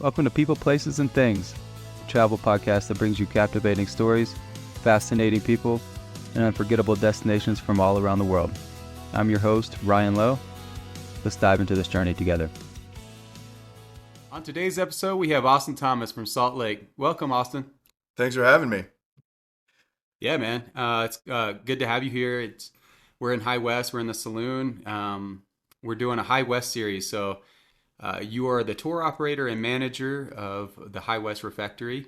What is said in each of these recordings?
Welcome to People, Places, and Things, a travel podcast that brings you captivating stories, fascinating people, and unforgettable destinations from all around the world. I'm your host, Ryan Lowe. Let's dive into this journey together. On today's episode, we have Austin Thomas from Salt Lake. Welcome, Austin. Thanks for having me. Yeah, man. It's good to have you here. We're in High West. We're in the saloon. We're doing a High West series. So you are the tour operator and manager of the High West Refectory.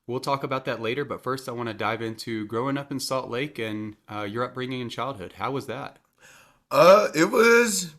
We'll talk about that later, but first I want to dive into growing up in Salt Lake and your upbringing in childhood. How was that? It was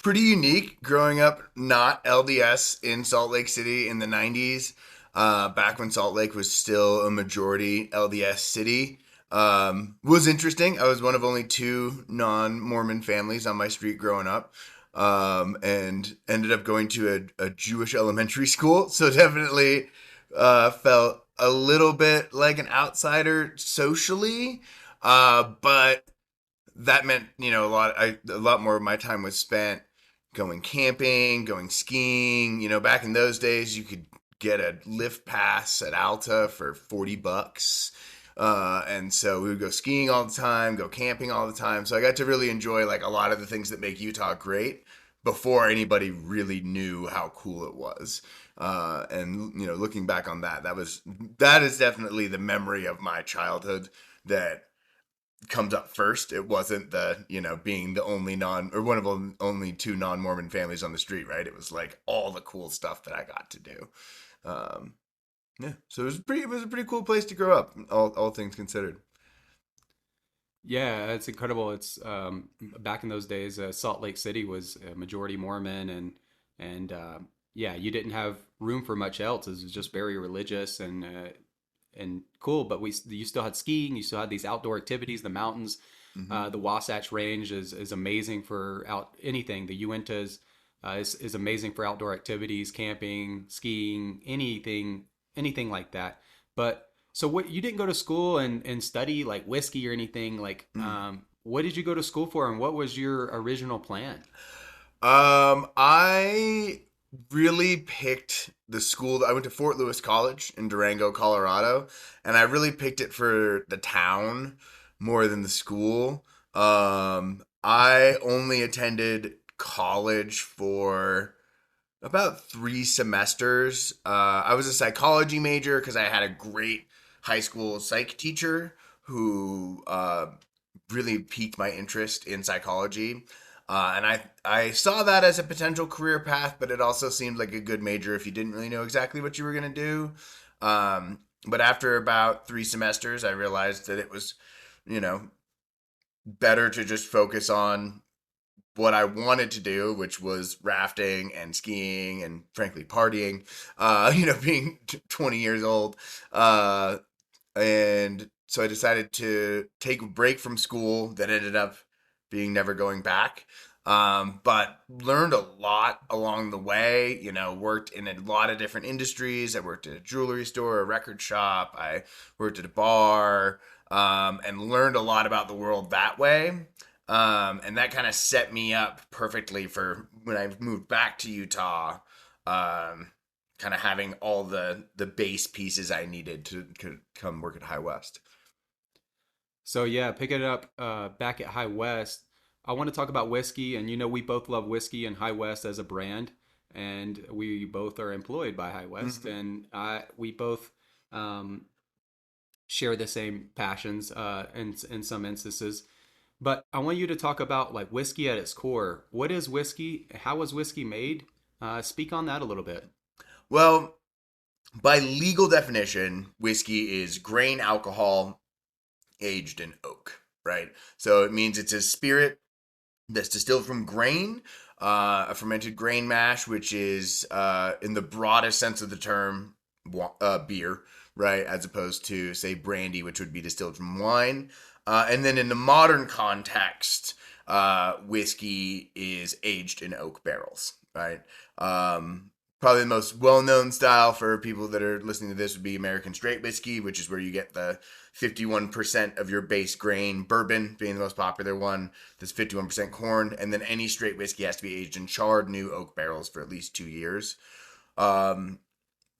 pretty unique growing up not LDS in Salt Lake City in the 90s, back when Salt Lake was still a majority LDS city. Was interesting. I was one of only two non-Mormon families on my street growing up. And ended up going to a Jewish elementary school. So definitely felt a little bit like an outsider socially. But that meant, a lot more of my time was spent going camping, going skiing. Back in those days, you could get a lift pass at Alta for $40. And so we would go skiing all the time, go camping all the time. So I got to really enjoy like a lot of the things that make Utah great before anybody really knew how cool it was. And looking back on that is definitely the memory of my childhood that comes up first. It wasn't the, being the only one of the only two non-Mormon families on the street, right? It was like all the cool stuff that I got to do. Yeah, so it was a pretty cool place to grow up, all things considered. Yeah, it's incredible. It's back in those days, Salt Lake City was a majority Mormon, and yeah, you didn't have room for much else. It was just very religious and cool. But you still had skiing, you still had these outdoor activities, the mountains. Mm-hmm. The Wasatch Range is amazing for anything. The Uintas is amazing for outdoor activities, camping, skiing, anything like that. But so what, you didn't go to school and study like whiskey or anything like what did you go to school for and what was your original plan? I really picked the school. I went to Fort Lewis College in Durango, Colorado, and I really picked it for the town more than the school. I only attended college for about 3 semesters. I was a psychology major because I had a great high school psych teacher who really piqued my interest in psychology. And I saw that as a potential career path, but it also seemed like a good major if you didn't really know exactly what you were going to do. But after about 3 semesters, I realized that it was, you know, better to just focus on what I wanted to do, which was rafting and skiing and frankly partying, being 20 years old. And so I decided to take a break from school that ended up being never going back. But learned a lot along the way, worked in a lot of different industries. I worked at a jewelry store, a record shop. I worked at a bar, and learned a lot about the world that way. And that kind of set me up perfectly for when I moved back to Utah, kind of having all the base pieces I needed to come work at High West. So yeah, picking it up back at High West, I want to talk about whiskey, and we both love whiskey and High West as a brand, and we both are employed by High West, Mm-hmm. and we both um, share the same passions in some instances. But I want you to talk about like whiskey at its core. What is whiskey? How is whiskey made? Speak on that a little bit. Well, by legal definition, whiskey is grain alcohol aged in oak, right? So it means it's a spirit that's distilled from grain, a fermented grain mash, which is, in the broadest sense of the term, beer, right? As opposed to, say, brandy, which would be distilled from wine. And then in the modern context, whiskey is aged in oak barrels, right? Probably the most well-known style for people that are listening to this would be American straight whiskey, which is where you get the 51% of your base grain, bourbon being the most popular one. That's 51% corn. And then any straight whiskey has to be aged in charred new oak barrels for at least 2 years. Um,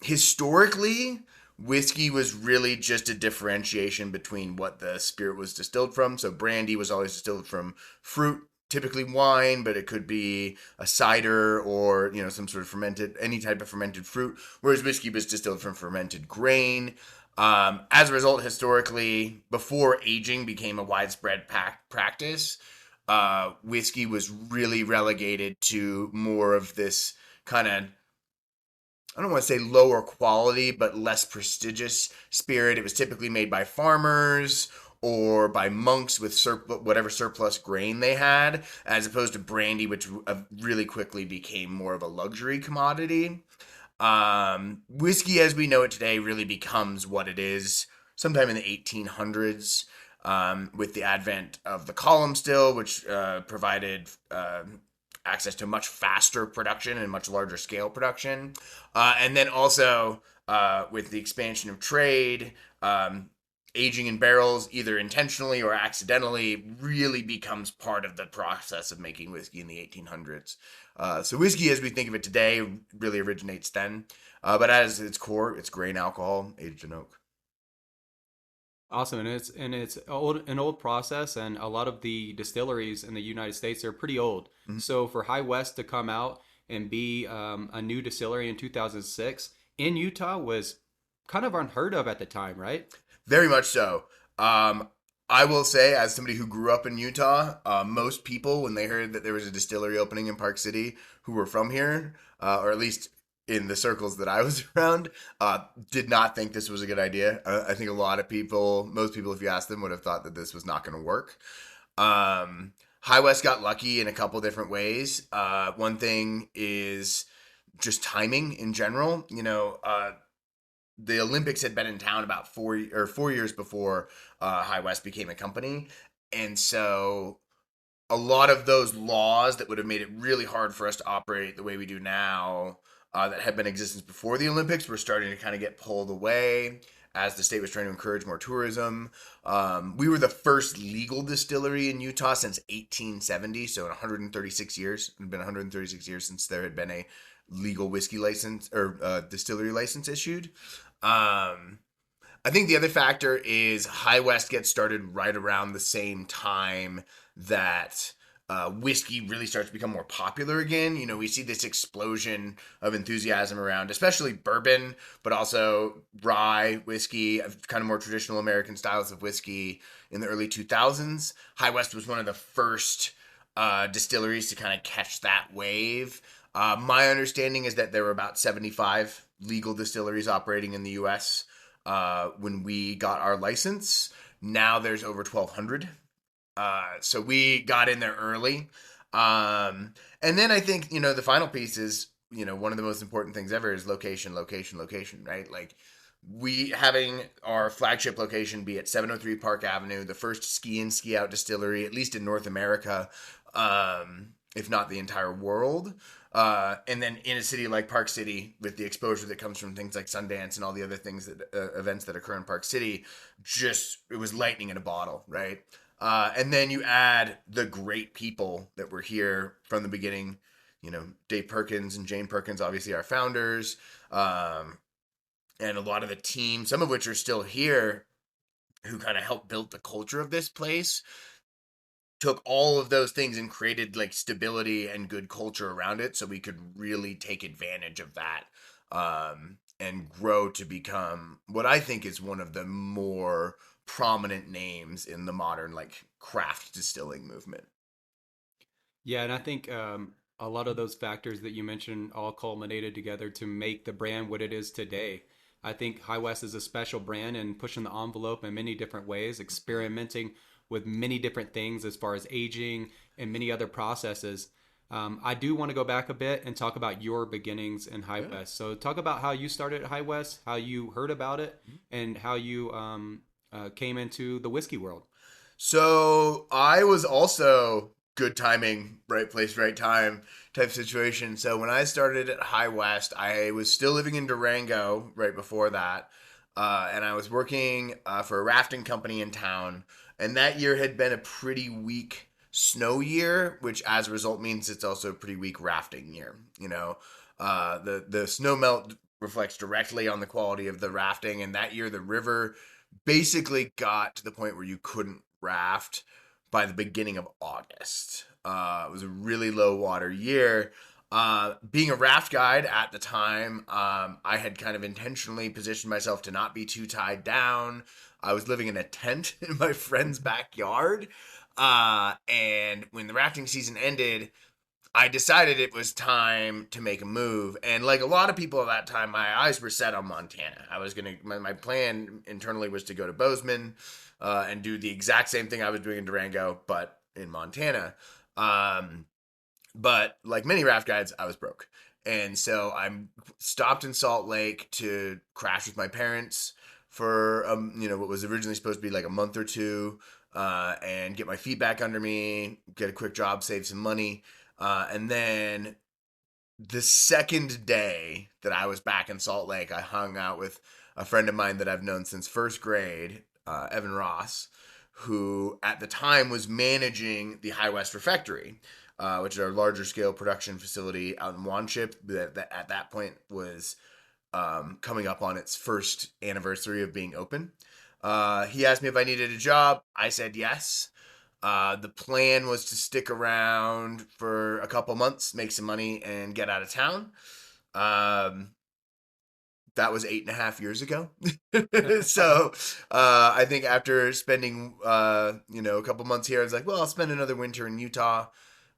Historically, whiskey was really just a differentiation between what the spirit was distilled from. So brandy was always distilled from fruit, typically wine, but it could be a cider or some sort of fermented, any type of fermented fruit. Whereas whiskey was distilled from fermented grain. As a result, historically, before aging became a widespread practice, whiskey was really relegated to more of this kind of, I don't want to say lower quality, but less prestigious spirit. It was typically made by farmers or by monks with whatever surplus grain they had, as opposed to brandy, which really quickly became more of a luxury commodity. Whiskey, as we know it today, really becomes what it is sometime in the 1800s, with the advent of the column still, which provided access to much faster production and much larger scale production. And then also with the expansion of trade, aging in barrels, either intentionally or accidentally, really becomes part of the process of making whiskey in the 1800s. So whiskey, as we think of it today, really originates then. But as its core, it's grain alcohol aged in oak. Awesome, and it's an old process, and a lot of the distilleries in the United States are pretty old. Mhm. So for High West to come out and be a new distillery in 2006 in Utah was kind of unheard of at the time, right? Very much so. Um, I will say, as somebody who grew up in Utah, most people, when they heard that there was a distillery opening in Park City, who were from here, or at least in the circles that I was around, did not think this was a good idea. I think a lot of people, most people, if you asked them, would have thought that this was not going to work. High West got lucky in a couple different ways. One thing is just timing in general. The Olympics had been in town about 4 years before High West became a company, and so a lot of those laws that would have made it really hard for us to operate the way we do now, that had been in existence before the Olympics, were starting to kind of get pulled away as the state was trying to encourage more tourism. We were the first legal distillery in Utah since 1870, so in 136 years. It had been 136 years since there had been a legal whiskey license or distillery license issued. Um, I think the other factor is High West gets started right around the same time that whiskey really starts to become more popular again. We see this explosion of enthusiasm around, especially bourbon, but also rye whiskey, kind of more traditional American styles of whiskey in the early 2000s. High West was one of the first distilleries to kind of catch that wave. My understanding is that there were about 75 legal distilleries operating in the U.S. When we got our license. Now there's over 1,200. So we got in there early. And then I think, the final piece is, one of the most important things ever is location, location, location, right? Like, we having our flagship location be at 703 Park Avenue, the first ski in, ski out distillery, at least in North America, if not the entire world. And then in a city like Park City, with the exposure that comes from things like Sundance and all the other things that events that occur in Park City, just it was lightning in a bottle, right? And then you add the great people that were here from the beginning. Dave Perkins and Jane Perkins, obviously our founders, and a lot of the team, some of which are still here, who kind of helped build the culture of this place, took all of those things and created like stability and good culture around it so we could really take advantage of that, and grow to become what I think is one of the more prominent names in the modern like craft distilling movement. Yeah, and I think a lot of those factors that you mentioned all culminated together to make the brand what it is today. I think High West is a special brand and pushing the envelope in many different ways, experimenting with many different things as far as aging and many other processes. I do want to go back a bit and talk about your beginnings in High Yeah. West. So, talk about how you started at High West, how you heard about it, and how you came into the whiskey world. So I was also good timing, right place, right time type situation. So when I started at High West, I was still living in Durango right before that. And I was working for a rafting company in town. And that year had been a pretty weak snow year, which as a result means it's also a pretty weak rafting year, you know? The snow melt reflects directly on the quality of the rafting, and that year the river basically got to the point where you couldn't raft by the beginning of August. It was a really low water year. Being a raft guide at the time, I had kind of intentionally positioned myself to not be too tied down. I was living in a tent in my friend's backyard. And when the rafting season ended, I decided it was time to make a move. And like a lot of people at that time, my eyes were set on Montana. I was going to, my plan internally was to go to Bozeman and do the exact same thing I was doing in Durango, but in Montana. Um, but like many raft guides, I was broke. And so I'm stopped in Salt Lake to crash with my parents for what was originally supposed to be like a month or two, and get my feet back under me, get a quick job, save some money, and then the second day that I was back in Salt Lake, I hung out with a friend of mine that I've known since first grade, Evan Ross, who at the time was managing the High West Refectory, which is our larger scale production facility out in Wanship that at that point was coming up on its first anniversary of being open. He asked me if I needed a job. I said yes. The plan was to stick around for a couple months, make some money, and get out of town. Um, that was 8.5 years ago. So I think after spending a couple months here, I was like, well, I'll spend another winter in Utah,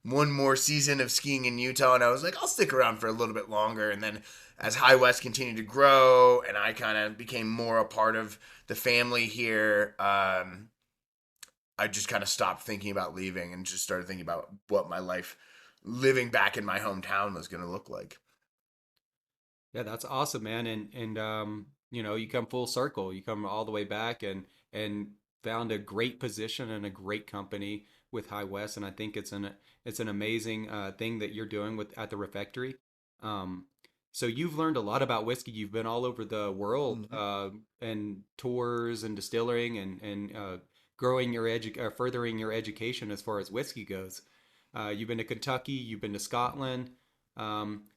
one more season of skiing in Utah, and I was like, I'll stick around for a little bit longer. And then as High West continued to grow, and I kind of became more a part of the family here, I just kind of stopped thinking about leaving and just started thinking about what my life living back in my hometown was going to look like. Yeah, that's awesome, man. And you come full circle. You come all the way back and found a great position and a great company with High West, and I think it's an amazing thing that you're doing with at the refectory. Um, so you've learned a lot about whiskey. You've been all over the world Mm-hmm. and tours and distilling and growing your furthering your education as far as whiskey goes. You've been to Kentucky. You've been to Scotland.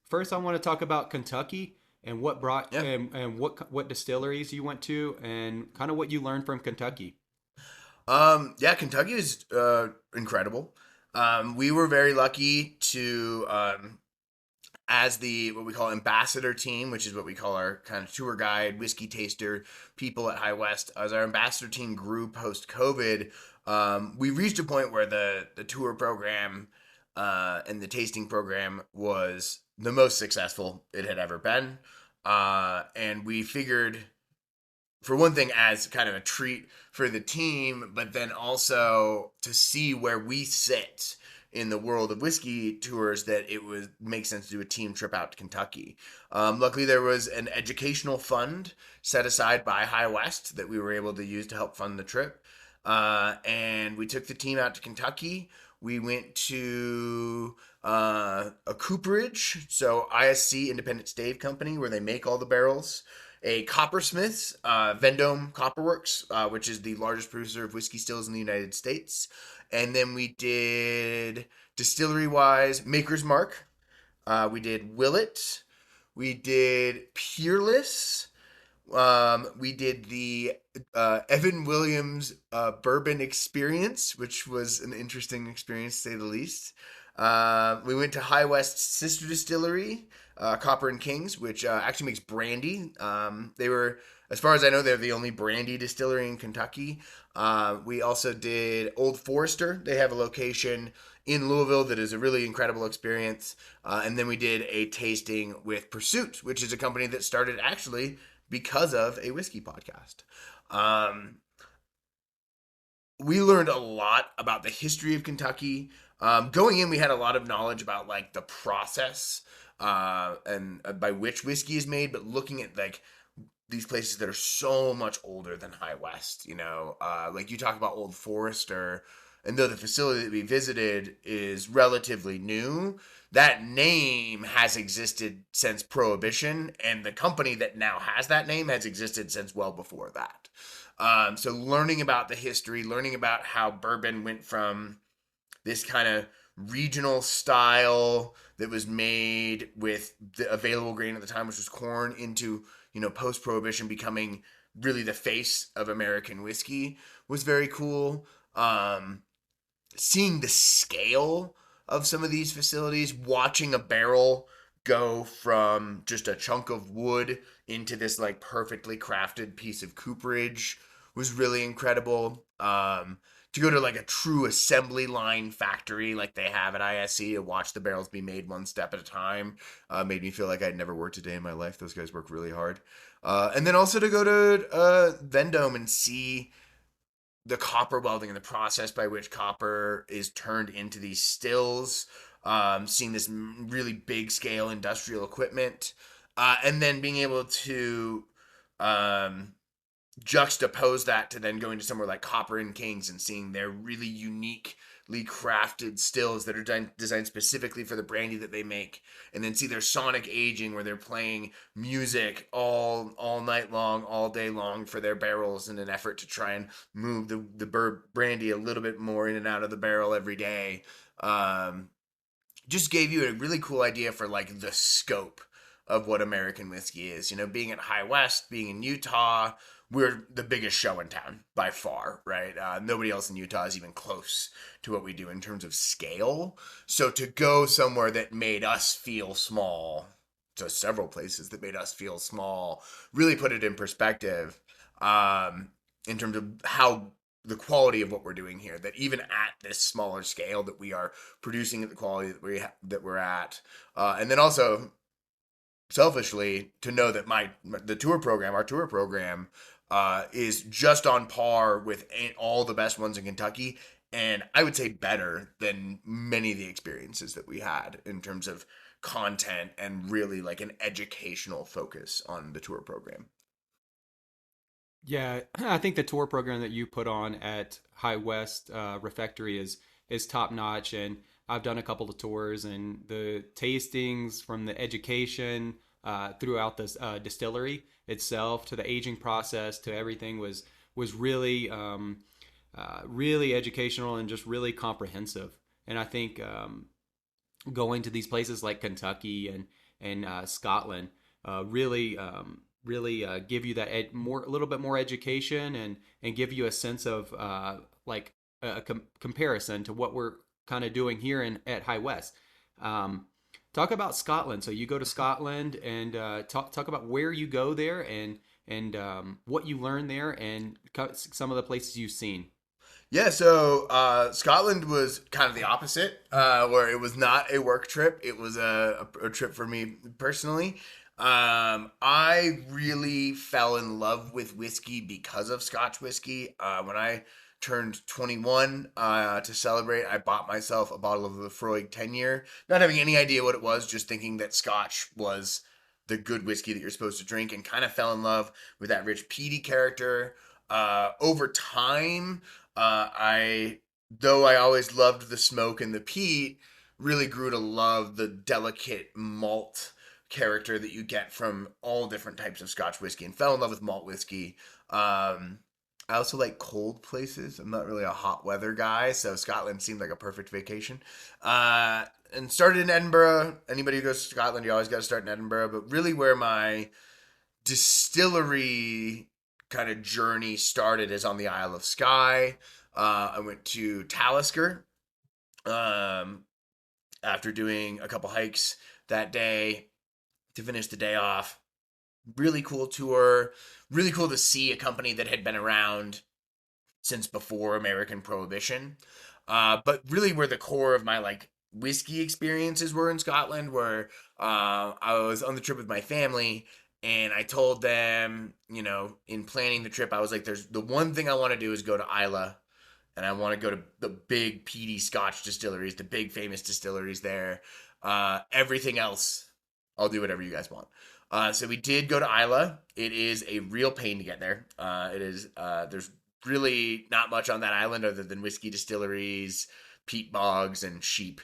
First, I want to talk about Kentucky and what brought Yeah. and what distilleries you went to and kind of what you learned from Kentucky. Yeah, Kentucky is incredible. We were very lucky to as the what we call ambassador team, which is what we call our kind of tour guide, whiskey taster people at High West. As our ambassador team grew post COVID, we reached a point where the tour program and the tasting program was the most successful it had ever been. And we figured, for one thing, as kind of a treat for the team, but then also to see where we sit in the world of whiskey tours, that it would make sense to do a team trip out to Kentucky. Luckily, there was an educational fund set aside by High West that we were able to use to help fund the trip. And we took the team out to Kentucky. We went to a cooperage, so ISC, Independent Stave Company, where they make all the barrels, a coppersmiths, Vendome Copperworks, which is the largest producer of whiskey stills in the United States. And then we did distillery wise Maker's Mark. We did Willet. We did Peerless. We did the Evan Williams bourbon experience, which was an interesting experience, to say the least. We went to High West's sister distillery, Copper and Kings, which actually makes brandy. They were, as far as I know, they're the only brandy distillery in Kentucky. We also did Old Forester. They have a location in Louisville that is a really incredible experience. And then we did a tasting with Pursuit, which is a company that started actually because of a whiskey podcast. Um, we learned a lot about the history of Kentucky. Going in, we had a lot of knowledge about like the process and by which whiskey is made, but looking at like these places that are so much older than High West, like you talk about Old Forester, and though the facility that we visited is relatively new, that name has existed since Prohibition, and the company that now has that name has existed since well before that. So learning about the history, learning about how bourbon went from this kind of regional style that was made with the available grain at the time, which was corn, into, post prohibition becoming really the face of American whiskey was very cool. Seeing the scale of some of these facilities, watching a barrel go from just a chunk of wood into this like perfectly crafted piece of cooperage was really incredible. To go to like a true assembly line factory like they have at ISC to watch the barrels be made one step at a time made me feel like I'd never worked a day in my life. Those guys work really hard. And then also to go to Vendome and see the copper welding and the process by which copper is turned into these stills, seeing this really big scale industrial equipment, and then being able to um, juxtapose that to then going to somewhere like Copper and Kings and seeing their really uniquely crafted stills that are designed specifically for the brandy that they make, and then see their sonic aging where they're playing music all night long, all day long for their barrels in an effort to try and move the brandy a little bit more in and out of the barrel every day. Um, just gave you a really cool idea for like the scope of what American whiskey is. Being at High West, being in Utah, we're the biggest show in town by far, right? Nobody else in Utah is even close to what we do in terms of scale. So to go somewhere that made us feel small, to several places that made us feel small, really put it in perspective in terms of how the quality of what we're doing here, that even at this smaller scale that we are producing at the quality that we're at, and then also selfishly to know that our tour program is just on par with all the best ones in Kentucky, and I would say better than many of the experiences that we had in terms of content and really like an educational focus on the tour program. Yeah, I think the tour program that you put on at High West Refectory is top notch, and I've done a couple of tours, and the tastings from the education throughout this distillery itself to the aging process to everything was really really educational and just really comprehensive. And I think going to these places like Kentucky and Scotland really really give you that a little bit more education and give you a sense of like a comparison to what we're kind of doing here at High West. Um, Talk about Scotland. So you go to Scotland and talk about where you go there and what you learn there and some of the places you've seen. Yeah, so Scotland was kind of the opposite, where it was not a work trip. It was a trip for me personally. I really fell in love with whiskey because of Scotch whiskey. When I turned 21 to celebrate, I bought myself a bottle of Lefroy 10 year, not having any idea what it was, just thinking that Scotch was the good whiskey that you're supposed to drink, and kind of fell in love with that rich peaty character. Over time, I though I always loved the smoke and the peat, really grew to love the delicate malt character that you get from all different types of Scotch whiskey, and fell in love with malt whiskey. I also like cold places. I'm not really a hot weather guy, so Scotland seemed like a perfect vacation. And started in Edinburgh. Anybody who goes to Scotland, you always got to start in Edinburgh. But really, where my distillery kind of journey started is on the Isle of Skye. I went to Talisker um, after doing a couple hikes that day to finish the day off. Really cool tour. Really cool to see a company that had been around since before American Prohibition. But really, where the core of my like whiskey experiences were in Scotland, where I was on the trip with my family, and I told them, in planning the trip, I was like, "There's the one thing I want to do is go to Islay, and I want to go to the big peaty Scotch distilleries, the big famous distilleries there. Everything else, I'll do whatever you guys want." So we did go to Islay. It is a real pain to get there. It is. There's really not much on that island other than whiskey distilleries, peat bogs, and sheep.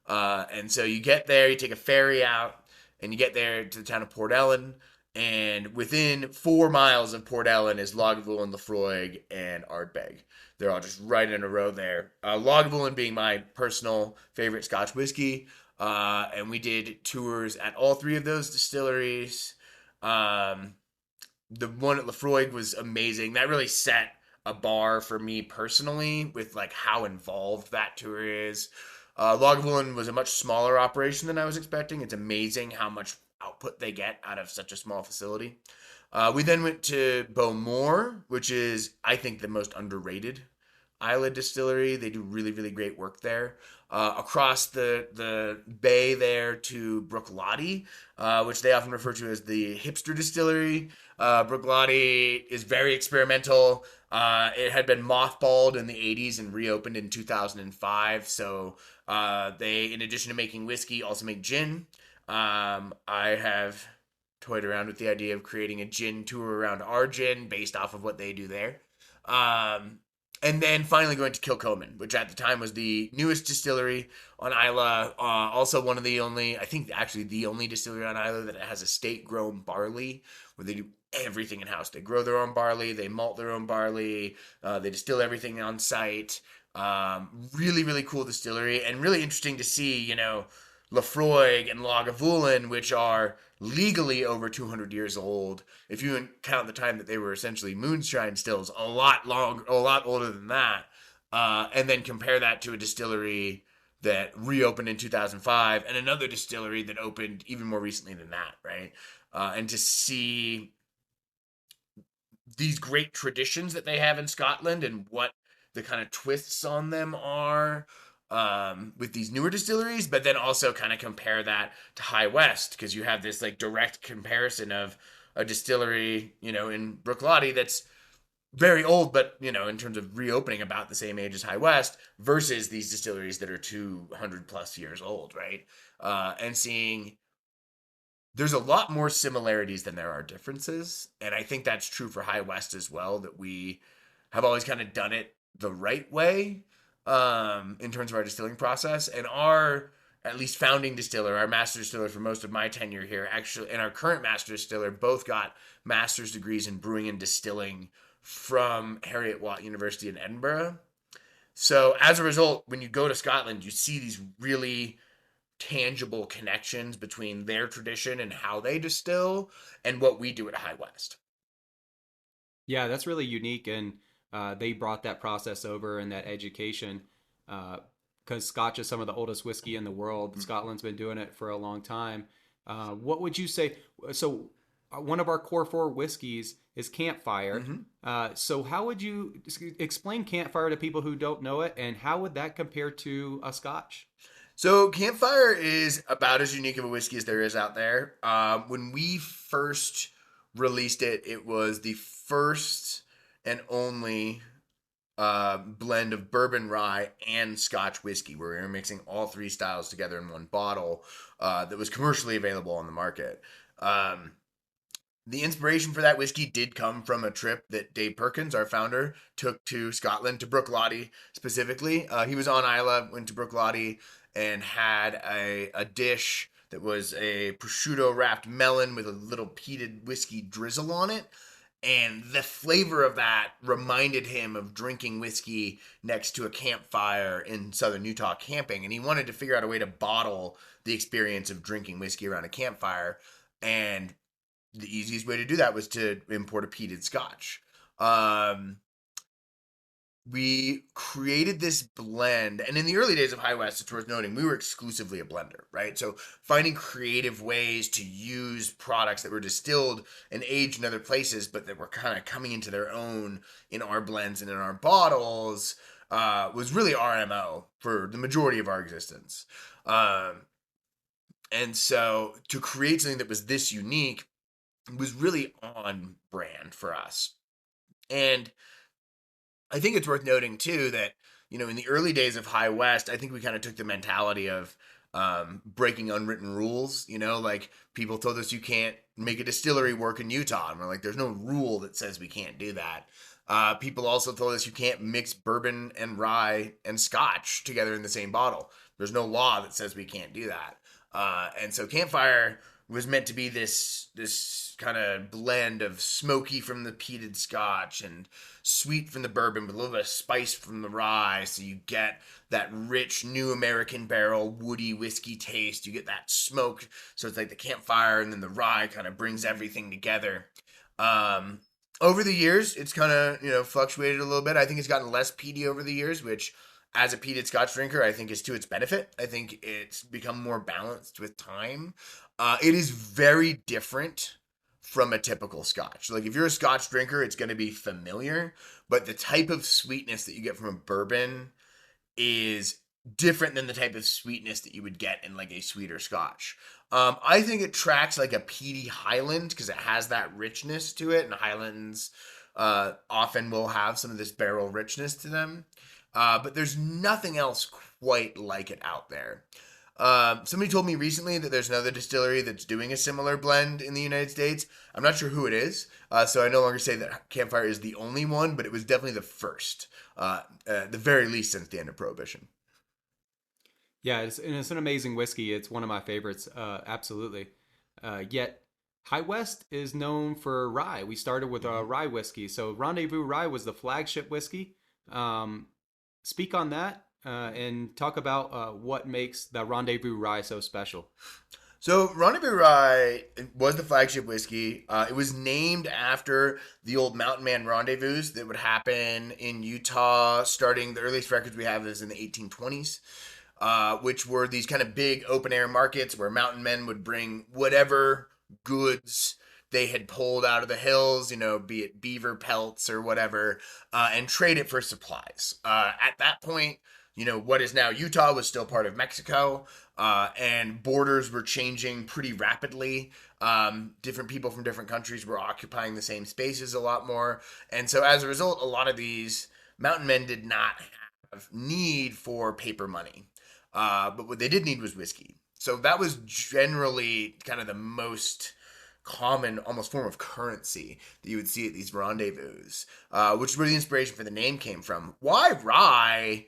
And so you get there, you take a ferry out, and you get there to the town of Port Ellen, And within 4 miles of Port Ellen is Lagavulin, Lefroy, and Ardbeg. They're all just right in a row there. Lagavulin being my personal favorite Scotch whiskey. And we did tours at all three of those distilleries. Um, the one at Lefroy was amazing. That really set a bar for me personally with like how involved that tour is. Lagavulin was a much smaller operation than I was expecting. It's amazing how much output they get out of such a small facility. We then went to Bowmore, which is, I think, the most underrated Isla Distillery. They do really, really great work there. Across the bay there to Brooklady, which they often refer to as the hipster distillery. Brooklady is very experimental. It had been mothballed in the 80s and reopened in 2005. So they, in addition to making whiskey, also make gin. I have toyed around with the idea of creating a gin tour around our gin based off of what they do there. Um, and then finally going to Kilchoman, which at the time was the newest distillery on Isla. Also one of the only, I think actually the only distillery on Isla that has estate grown barley, where they do everything in house. They grow their own barley, they malt their own barley, they distill everything on site. Really, really cool distillery, and really interesting to see, Lefroy and Lagavulin, which are legally over 200 years old. If you count the time that they were essentially moonshine stills, a lot older than that. And then compare that to a distillery that reopened in 2005 and another distillery that opened even more recently than that, right? And to see these great traditions that they have in Scotland and what the kind of twists on them are with these newer distilleries, but then also kind of compare that to High West, because you have this like direct comparison of a distillery, in Brooklady that's very old, but in terms of reopening about the same age as High West versus these distilleries that are 200 plus years old, right? And seeing there's a lot more similarities than there are differences. And I think that's true for High West as well, that we have always kind of done it the right way in terms of our distilling process. And our, at least founding distiller, our master distiller for most of my tenure here, actually, and our current master distiller both got master's degrees in brewing and distilling from Heriot Watt University in Edinburgh. So as a result, when you go to Scotland, you see these really tangible connections between their tradition and how they distill and what we do at High West. Yeah, that's really unique, and they brought that process over and that education because Scotch is some of the oldest whiskey in the world. Scotland's been doing it for a long time. What would you say? So, one of our core four whiskeys is Campfire. Mm-hmm. So, how would you explain Campfire to people who don't know it, and how would that compare to a Scotch? So Campfire is about as unique of a whiskey as there is out there. When we first released it, it was the first and only blend of bourbon rye and Scotch whiskey, where we were mixing all three styles together in one bottle that was commercially available on the market. The inspiration for that whiskey did come from a trip that Dave Perkins, our founder, took to Scotland, to Brooklady specifically. He was on Isla, went to Brooklady, and had a dish that was a prosciutto wrapped melon with a little peated whiskey drizzle on it. And the flavor of that reminded him of drinking whiskey next to a campfire in southern Utah camping. And he wanted to figure out a way to bottle the experience of drinking whiskey around a campfire. And the easiest way to do that was to import a peated scotch. We created this blend, and in the early days of High West, it's worth noting, we were exclusively a blender, right? So finding creative ways to use products that were distilled and aged in other places, but that were kind of coming into their own in our blends and in our bottles was really our MO for the majority of our existence. And so to create something that was this unique was really on brand for us. And I think it's worth noting too that, in the early days of High West, I think we kind of took the mentality of breaking unwritten rules. Like people told us you can't make a distillery work in Utah, and we're like, there's no rule that says we can't do that. People also told us you can't mix bourbon and rye and Scotch together in the same bottle. There's no law that says we can't do that. And so Campfire was meant to be this kind of blend of smoky from the peated Scotch and sweet from the bourbon with a little bit of spice from the rye. So you get that rich new American barrel woody whiskey taste. You get that smoke. So it's like the campfire and then the rye kind of brings everything together. Um, Over the years, it's kind of fluctuated a little bit. I think it's gotten less peaty over the years, which as a peated Scotch drinker, I think is to its benefit. I think it's become more balanced with time. It is very different from a typical Scotch. Like if you're a Scotch drinker, it's going to be familiar, but the type of sweetness that you get from a bourbon is different than the type of sweetness that you would get in like a sweeter Scotch. I think it tracks like a peaty Highland because it has that richness to it, and Highlands often will have some of this barrel richness to them. But there's nothing else quite like it out there. Somebody told me recently that there's another distillery that's doing a similar blend in the United States. I'm not sure who it is, so I no longer say that Campfire is the only one, but it was definitely the first, at the very least since the end of Prohibition. Yeah, it's an amazing whiskey. It's one of my favorites, absolutely. Yet, High West is known for rye. We started with a rye whiskey. So, Rendezvous Rye was the flagship whiskey. Um, Speak on that and talk about what makes the Rendezvous Rye so special. So Rendezvous Rye was the flagship whiskey. It was named after the old Mountain Man rendezvous that would happen in Utah. Starting the earliest records we have is in the 1820s, which were these kind of big open air markets where mountain men would bring whatever goods they had pulled out of the hills, be it beaver pelts or whatever, and trade it for supplies. At that point, what is now Utah was still part of Mexico, and borders were changing pretty rapidly. Different people from different countries were occupying the same spaces a lot more. And so as a result, a lot of these mountain men did not have need for paper money. But what they did need was whiskey. So that was generally kind of the most common almost form of currency that you would see at these rendezvous, which is where the inspiration for the name came from. Why rye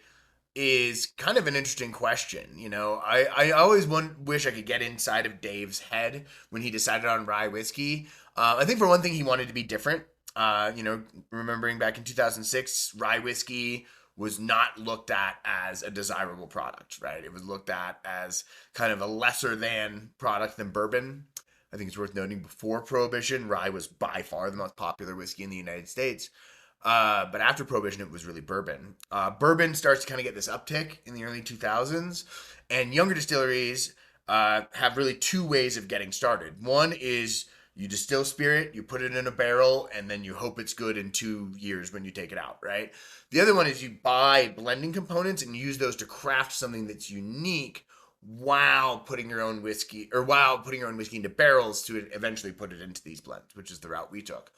is kind of an interesting question. I always wish I could get inside of Dave's head when he decided on rye whiskey. I think for one thing, he wanted to be different. Remembering back in 2006, rye whiskey was not looked at as a desirable product, right? It was looked at as kind of a lesser than product than bourbon. I think it's worth noting before Prohibition, rye was by far the most popular whiskey in the United States. But after Prohibition, it was really bourbon. Bourbon starts to kind of get this uptick in the early 2000s, and younger distilleries have really two ways of getting started. One is you distill spirit, you put it in a barrel, and then you hope it's good in 2 years when you take it out, right? The other one is you buy blending components and use those to craft something that's unique while putting your own whiskey into barrels to eventually put it into these blends, which is the route we took.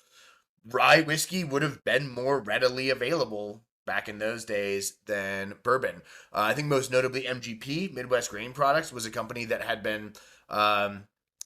Rye whiskey would have been more readily available back in those days than bourbon. I think most notably MGP, Midwest Grain Products, was a company that had been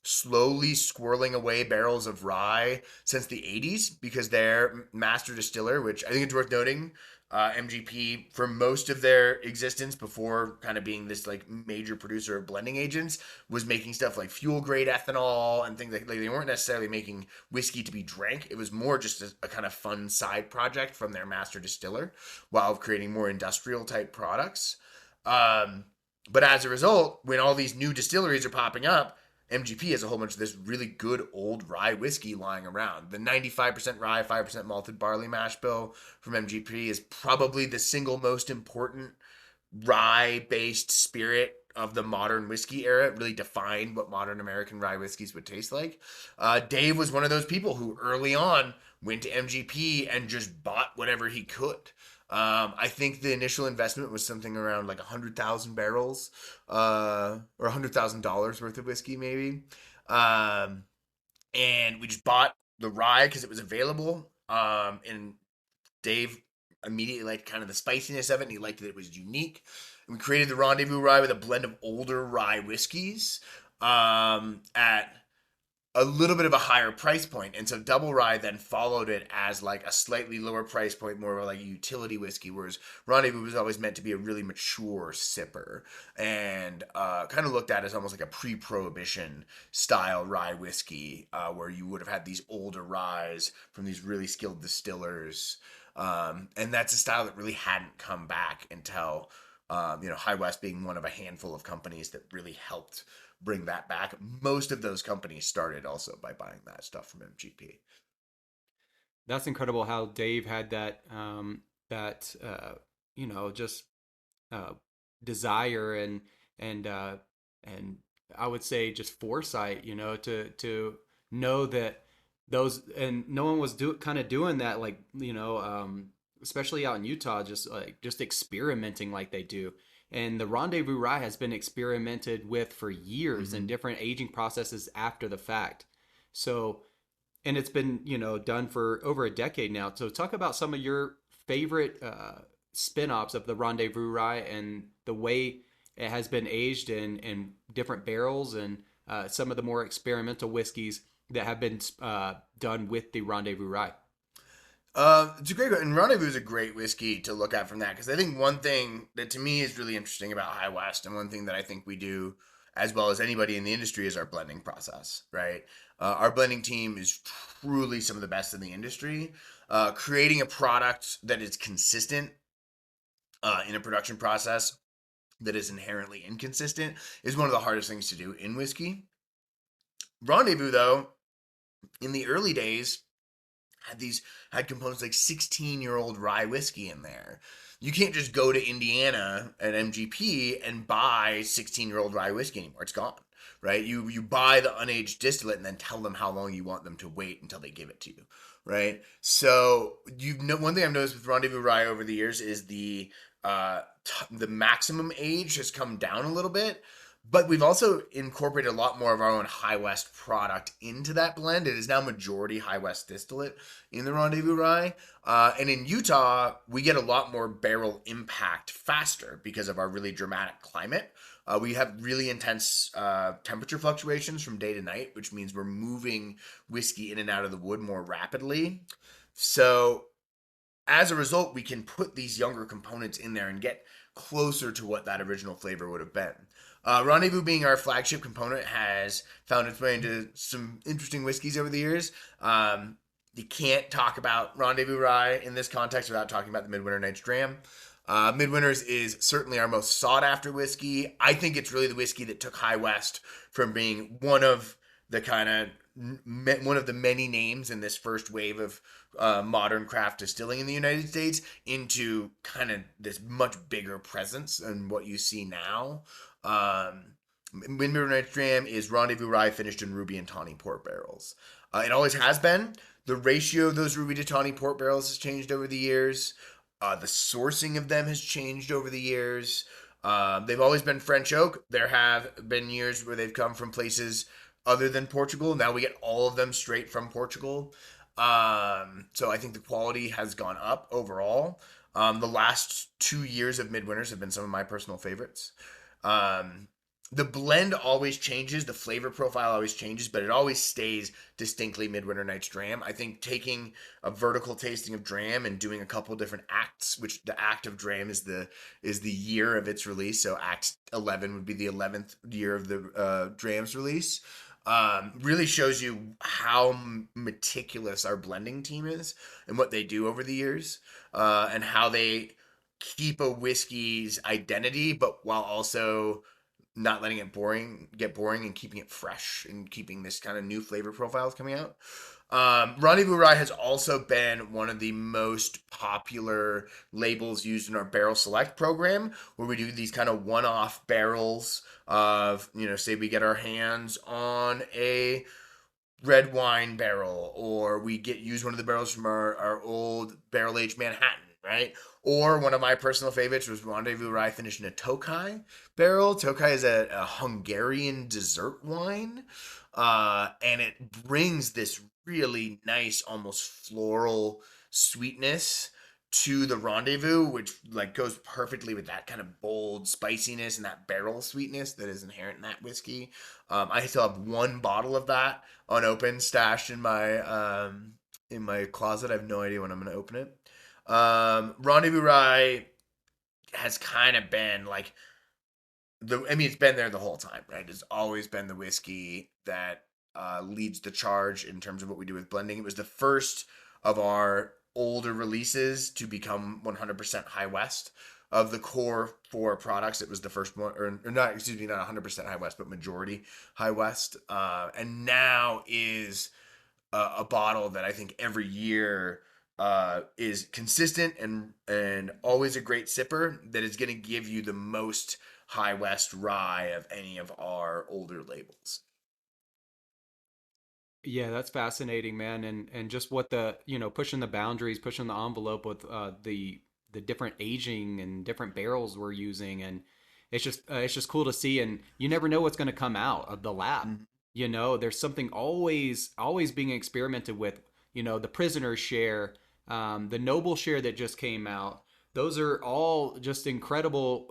slowly squirreling away barrels of rye since the 80s because their master distiller, which I think it's worth noting, MGP for most of their existence before kind of being this like major producer of blending agents was making stuff like fuel grade ethanol and things like they weren't necessarily making whiskey to be drank. It was more just a kind of fun side project from their master distiller while creating more industrial type products. But as a result, when all these new distilleries are popping up, MGP has a whole bunch of this really good old rye whiskey lying around. The 95% rye, 5% malted barley mash bill from MGP is probably the single most important rye based spirit of the modern whiskey era. It really defined what modern American rye whiskeys would taste like. Dave was one of those people who early on went to MGP and just bought whatever he could. I think the initial investment was something around like 100,000 barrels, or $100,000 worth of whiskey, maybe. Um, and we just bought the rye because it was available. And Dave immediately liked kind of the spiciness of it, and he liked that it was unique. And we created the Rendezvous Rye with a blend of older rye whiskeys at a little bit of a higher price point. And so Double Rye then followed it as like a slightly lower price point, more of like a utility whiskey, whereas Rendezvous was always meant to be a really mature sipper and kind of looked at as almost like a pre-prohibition style rye whiskey, where you would have had these older ryes from these really skilled distillers. And that's a style that really hadn't come back until, High West being one of a handful of companies that really helped bring that back. Most of those companies started also by buying that stuff from MGP. That's incredible how Dave had that just uh, desire and uh, and I would say just foresight, to know that those, and no one was doing that, like, especially out in Utah, just experimenting like they do. And the Rendezvous Rye has been experimented with for years in Mm-hmm. different aging processes after the fact. So, and it's been done for over a decade now. So talk about some of your favorite spin-offs of the Rendezvous Rye and the way it has been aged in different barrels, and some of the more experimental whiskeys that have been done with the Rendezvous Rye. It's a great, and Rendezvous is a great whiskey to look at from that, because I think one thing that to me is really interesting about High West, and one thing that I think we do as well as anybody in the industry, is our blending process, right? Our blending team is truly some of the best in the industry. Creating a product that is consistent in a production process that is inherently inconsistent is one of the hardest things to do in whiskey. Rendezvous, though, in the early days, had components like 16-year-old rye whiskey in there. You can't just go to Indiana at MGP and buy 16-year-old rye whiskey anymore. It's gone, right? You buy the unaged distillate and then tell them how long you want them to wait until they give it to you, right? So one thing I've noticed with Rendezvous Rye over the years is the maximum age has come down a little bit, but we've also incorporated a lot more of our own High West product into that blend. It is now majority High West distillate in the Rendezvous Rye. And in Utah, we get a lot more barrel impact faster because of our really dramatic climate. We have really intense temperature fluctuations from day to night, which means we're moving whiskey in and out of the wood more rapidly. So as a result, we can put these younger components in there and get closer to what that original flavor would have been. Rendezvous, being our flagship component, has found its way into some interesting whiskeys over the years. You can't talk about Rendezvous Rye in this context without talking about the Midwinter Night's Dram. Midwinter's is certainly our most sought after whiskey. I think it's really the whiskey that took High West from being one of the many names in this first wave of modern craft distilling in the United States into kind of this much bigger presence than what you see now. Midwinter Night's Dram is Rendezvous Rye finished in ruby and tawny port barrels. It always has been. The ratio of those ruby to tawny port barrels has changed over the years. The sourcing of them has changed over the years. They've always been French oak. There have been years where they've come from places other than Portugal. Now we get all of them straight from Portugal. So I think the quality has gone up overall. The last 2 years of Midwinters have been some of my personal favorites. Um, the blend always changes, the flavor profile always changes, but it always stays distinctly Midwinter Night's Dram. I think taking a vertical tasting of Dram and doing a couple different acts, which the act of Dram is the year of its release. So Act 11 would be the 11th year of the Dram's release. Really shows you how meticulous our blending team is and what they do over the years, and how they keep a whiskey's identity, but while also not letting it get boring, and keeping it fresh and keeping this kind of new flavor profiles coming out. Rendezvous Rye has also been one of the most popular labels used in our Barrel Select program, where we do these kind of one-off barrels of, say we get our hands on a red wine barrel, or we use one of the barrels from our old barrel aged Manhattan, right? Or one of my personal favorites was Rendezvous Rye finished in a Tokaj barrel. Tokaj is a Hungarian dessert wine, and it brings this really nice, almost floral sweetness to the Rendezvous, which like goes perfectly with that kind of bold spiciness and that barrel sweetness that is inherent in that whiskey. I still have one bottle of that unopened, stashed in my closet. I have no idea when I'm going to open it. Rendezvous Rye has kind of been like it's been there the whole time, right? It's always been the whiskey that leads the charge in terms of what we do with blending. It was the first of our older releases to become 100% High West. Of the core four products, it was the first one, or not, excuse me, not 100% High West, but majority High West. And now is a bottle that I think every year is consistent and always a great sipper that is going to give you the most High West rye of any of our older labels. Yeah, that's fascinating, man, and just what the pushing the boundaries, pushing the envelope with the different aging and different barrels we're using, and it's just cool to see, and you never know what's going to come out of the lab. Mhm. There's something always being experimented with. The prisoner share, the noble share that just came out. Those are all just incredible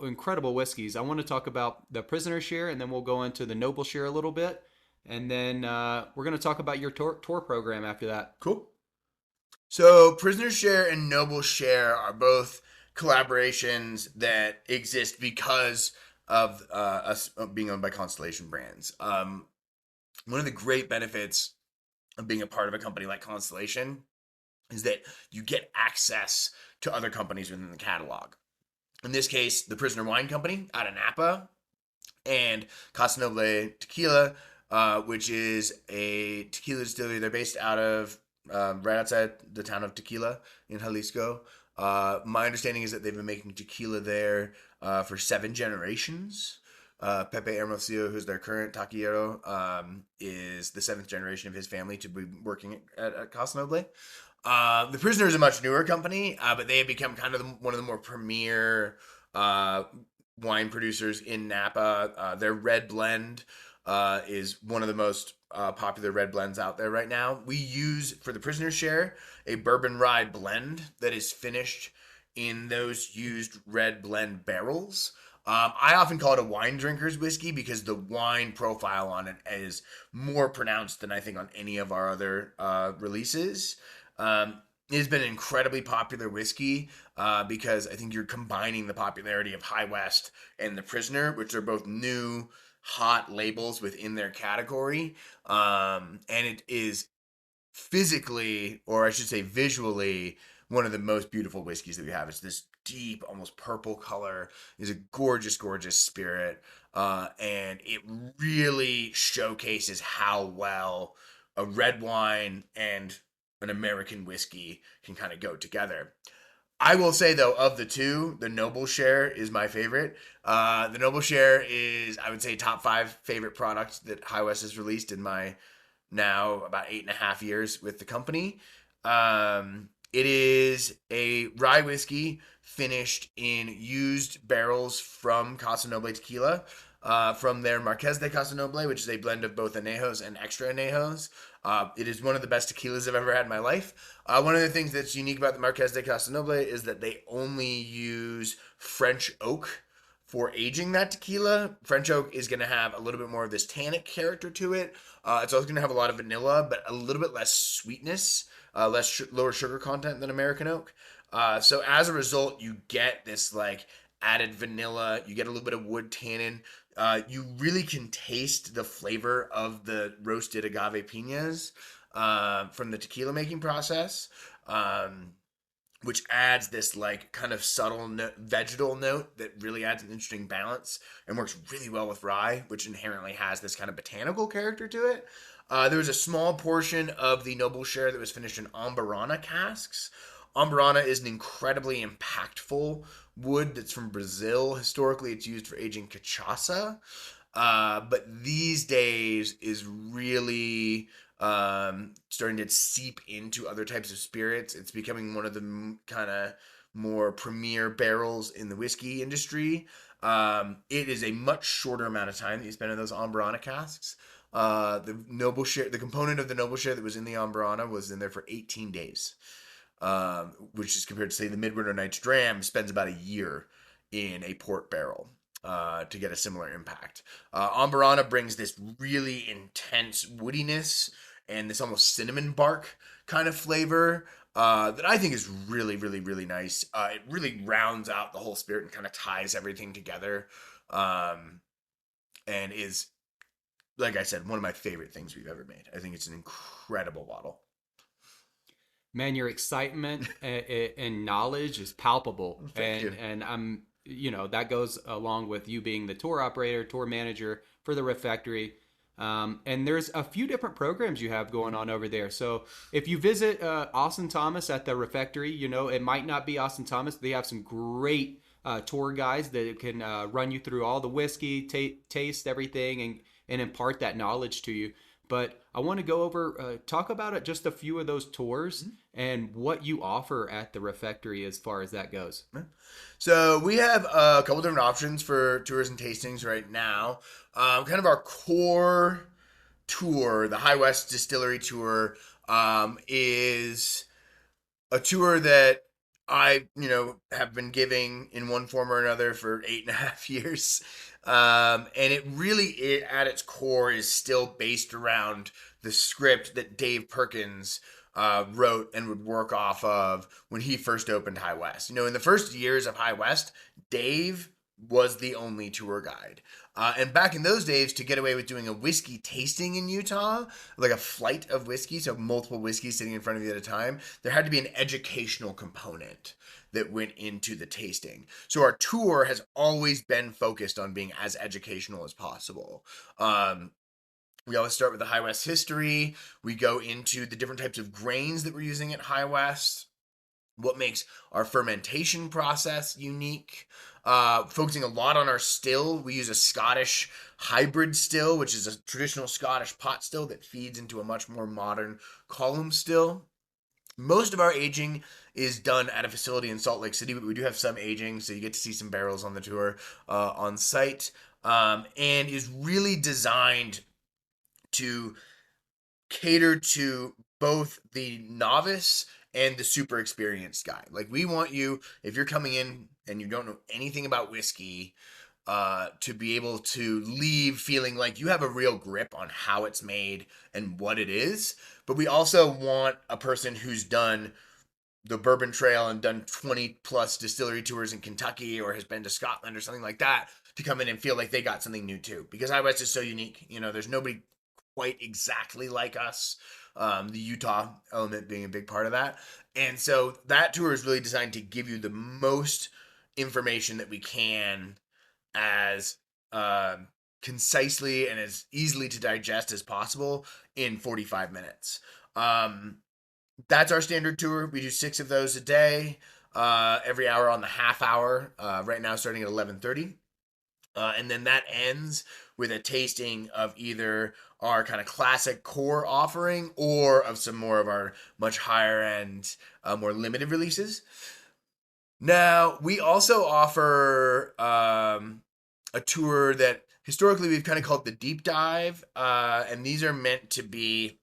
whiskeys. I want to talk about the prisoner share, and then we'll go into the noble share a little bit. And then we're going to talk about your tour program after that. Cool. So, Prisoner Share and Noble Share are both collaborations that exist because of us being owned by Constellation Brands. One of the great benefits of being a part of a company like Constellation is that you get access to other companies within the catalog. In this case, the Prisoner Wine Company out of Napa and Casa Noble Tequila, which is a tequila distillery. They're based out of right outside the town of Tequila in Jalisco. My understanding is that they've been making tequila there for 7 generations. Pepe Hermosillo, who's their current taquillero, is the seventh generation of his family to be working at Casa Noble. The Prisoner is a much newer company, but they have become kind of one of the more premier uh, wine producers in Napa. Their red blend is one of the most popular red blends out there right now. We use for the Prisoner Share a bourbon rye blend that is finished in those used red blend barrels. I often call it a wine drinker's whiskey because the wine profile on it is more pronounced than I think on any of our other releases. It has been an incredibly popular whiskey because I think you're combining the popularity of High West and The Prisoner, which are both new, hot labels within their category. And it is physically, or I should say visually, one of the most beautiful whiskeys that we have. It's this deep, almost purple color. It's a gorgeous, gorgeous spirit. And it really showcases how well a red wine and an American whiskey can kind of go together. I will say though, of the two, the Noble Share is my favorite. The Noble Share is, I would say, top 5 favorite product that High West has released in my now about 8.5 years with the company. It is a rye whiskey finished in used barrels from Casa Noble Tequila, from their Marqués de Casa Noble, which is a blend of both añejos and extra añejos. It is one of the best tequilas I've ever had in my life. One of the things that's unique about the Marqués de Casa Noble is that they only use French oak for aging that tequila. French oak is going to have a little bit more of this tannic character to it. It's also going to have a lot of vanilla, but a little bit less sweetness, lower sugar content than American oak. So as a result, you get this like added vanilla. You get a little bit of wood tannin. You really can taste the flavor of the roasted agave piñas from the tequila making process. Which adds this like kind of subtle vegetal note that really adds an interesting balance and works really well with rye, which inherently has this kind of botanical character to it. There was a small portion of the Noble Share that was finished in Amburana casks. Amburana is an incredibly impactful wood that's from Brazil. Historically, it's used for aging cachaça, but these days is really starting to seep into other types of spirits. It's becoming one of the kind of more premier barrels in the whiskey industry. It is a much shorter amount of time that you spend in those Amburana casks. The Noble Share, the component of the Noble Share that was in the Amburana was in there for 18 days. which is compared to say the Midwinter Night's Dram spends about a year in a port barrel. To get a similar impact. Ambarana brings this really intense woodiness and this almost cinnamon bark kind of flavor that I think is really, really, really nice. It really rounds out the whole spirit and kind of ties everything together. Um, and is, like I said, one of my favorite things we've ever made. I think it's an incredible bottle. Man, your excitement and knowledge is palpable, Thank you. and I'm that goes along with you being the tour operator, tour manager for the refectory. And there's a few different programs you have going on over there. So if you visit Austin Thomas at the refectory, it might not be Austin Thomas. They have some great tour guides that can run you through all the whiskey, taste everything, and impart that knowledge to you. But I want to go over, talk about it, just a few of those tours and what you offer at the refectory as far as that goes. So we have a couple different options for tours and tastings right now. Kind of our core tour, the High West Distillery Tour, is a tour that have been giving in one form or another for 8.5 years. And it at its core is still based around the script that Dave Perkins wrote and would work off of when he first opened High West. In the first years of High West, Dave was the only tour guide. And back in those days, to get away with doing a whiskey tasting in Utah, like a flight of whiskey, so multiple whiskeys sitting in front of you at a time, there had to be an educational component that went into the tasting. So our tour has always been focused on being as educational as possible. We always start with the High West history. We go into the different types of grains that we're using at High West, what makes our fermentation process unique. Focusing a lot on our still. We use a Scottish hybrid still, which is a traditional Scottish pot still that feeds into a much more modern column still. Most of our aging is done at a facility in Salt Lake City, but we do have some aging, so you get to see some barrels on the tour on site, and is really designed to cater to both the novice and the super experienced guy. Like, we want you, if you're coming in and you don't know anything about whiskey, to be able to leave feeling like you have a real grip on how it's made and what it is. But we also want a person who's done the Bourbon Trail and done 20 plus distillery tours in Kentucky or has been to Scotland or something like that to come in and feel like they got something new too. Because High West is so unique. There's nobody quite exactly like us. The Utah element being a big part of that. And so that tour is really designed to give you the most information that we can as concisely and as easily to digest as possible in 45 minutes. That's our standard tour. We do 6 of those a day, every hour on the half hour. Right now, starting at 11:30. And then that ends with a tasting of either our kind of classic core offering or of some more of our much higher end, more limited releases. Now, we also offer a tour that historically we've kind of called the deep dive. And these are meant to be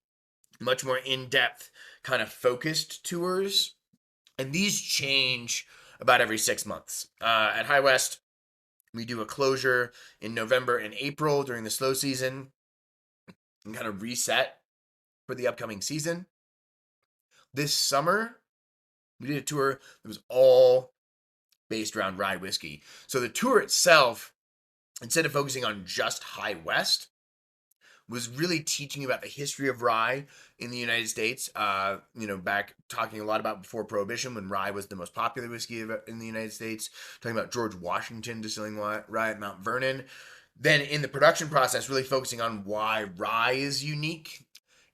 much more in depth, kind of focused tours. And these change about every 6 months. At High West, we do a closure in November and April during the slow season and kind of reset for the upcoming season. This summer, we did a tour that was all based around rye whiskey. So the tour itself, instead of focusing on just High West, was really teaching about the history of rye in the United States. Back talking a lot about before Prohibition, when rye was the most popular whiskey in the United States. Talking about George Washington distilling rye at Mount Vernon. Then in the production process, really focusing on why rye is unique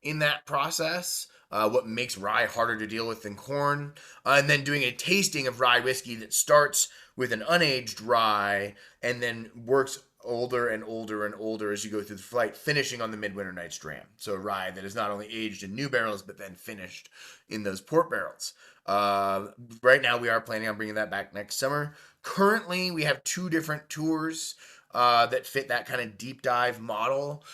in that process. What makes rye harder to deal with than corn. And then doing a tasting of rye whiskey that starts with an unaged rye and then works older and older and older as you go through the flight, finishing on the Midwinter Night's Dram. So a rye that is not only aged in new barrels, but then finished in those port barrels. Right now, we are planning on bringing that back next summer. Currently, we have 2 different tours that fit that kind of deep dive model.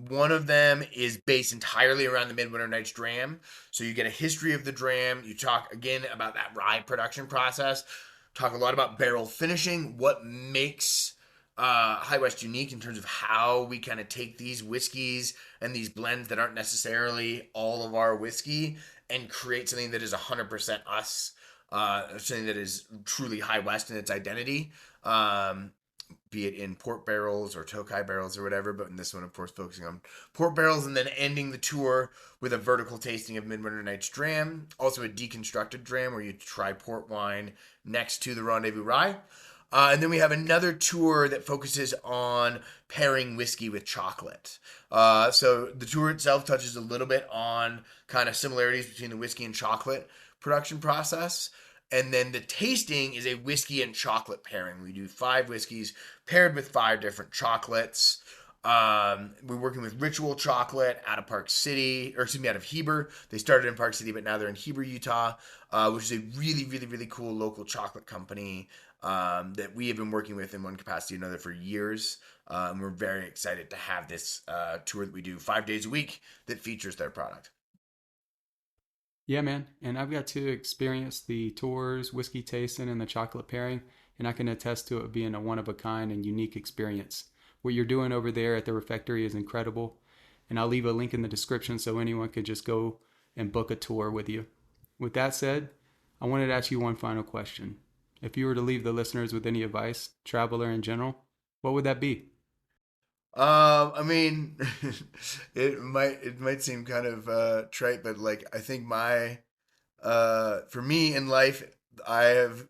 One of them is based entirely around the Midwinter Nights dram. So you get a history of the dram. You talk again about that rye production process. Talk a lot about barrel finishing, what makes High West unique in terms of how we kind of take these whiskeys and these blends that aren't necessarily all of our whiskey and create something that is 100% us, something that is truly High West in its identity. Be it in port barrels or Tokai barrels or whatever, but in this one, of course, focusing on port barrels and then ending the tour with a vertical tasting of Midwinter Night's dram, also a deconstructed dram where you try port wine next to the Rendezvous Rye. And then we have another tour that focuses on pairing whiskey with chocolate. So the tour itself touches a little bit on kind of similarities between the whiskey and chocolate production process. And then the tasting is a whiskey and chocolate pairing. We do 5 whiskeys paired with 5 different chocolates. We're working with Ritual Chocolate out of Park City, or excuse me, out of Heber. They started in Park City, but now they're in Heber, Utah, which is a really, really, really cool local chocolate company that we have been working with in one capacity or another for years. And we're very excited to have this tour that we do 5 days a week that features their product. Yeah, man. And I've got to experience the tours, whiskey tasting, and the chocolate pairing, and I can attest to it being a one of a kind and unique experience. What you're doing over there at the refectory is incredible, and I'll leave a link in the description so anyone could just go and book a tour with you. With that said, I wanted to ask you one final question. If you were to leave the listeners with any advice, traveler in general, what would that be? I mean, it might seem kind of trite, but like I think my for me in life, I have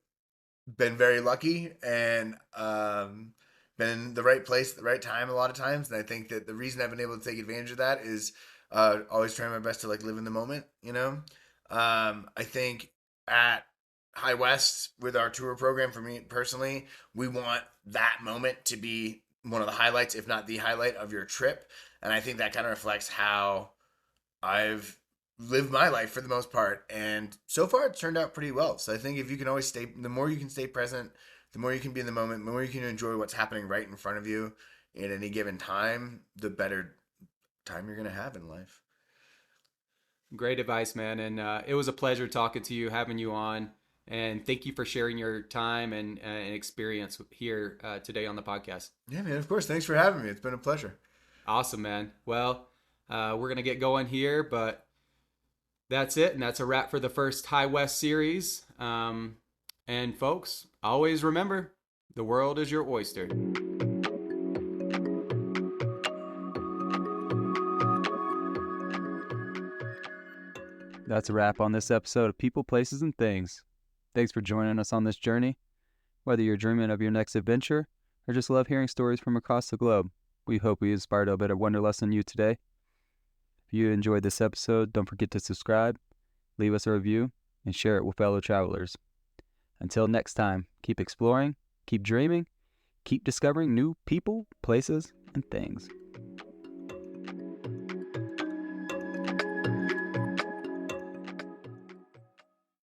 been very lucky and been in the right place at the right time a lot of times. And I think that the reason I've been able to take advantage of that is always trying my best to like live in the moment. I think at High West with our tour program, for me personally, we want that moment to be one of the highlights, if not the highlight of your trip. And I think that kind of reflects how I've lived my life for the most part, and so far it's turned out pretty well. So I think if you can always stay, the more you can stay present, the more you can be in the moment, the more you can enjoy what's happening right in front of you at any given time, the better time you're gonna have in life. Great advice, man. And it was a pleasure talking to you, having you on. And thank you for sharing your time and experience here today on the podcast. Yeah, man. Of course. Thanks for having me. It's been a pleasure. Awesome, man. Well, we're going to get going here, but that's it. And that's a wrap for the first High West series. And folks, always remember the world is your oyster. That's a wrap on this episode of People, Places, and Things. Thanks for joining us on this journey. Whether you're dreaming of your next adventure or just love hearing stories from across the globe, we hope we inspired a bit of wanderlust in you today. If you enjoyed this episode, don't forget to subscribe, leave us a review, and share it with fellow travelers. Until next time, keep exploring, keep dreaming, keep discovering new people, places, and things.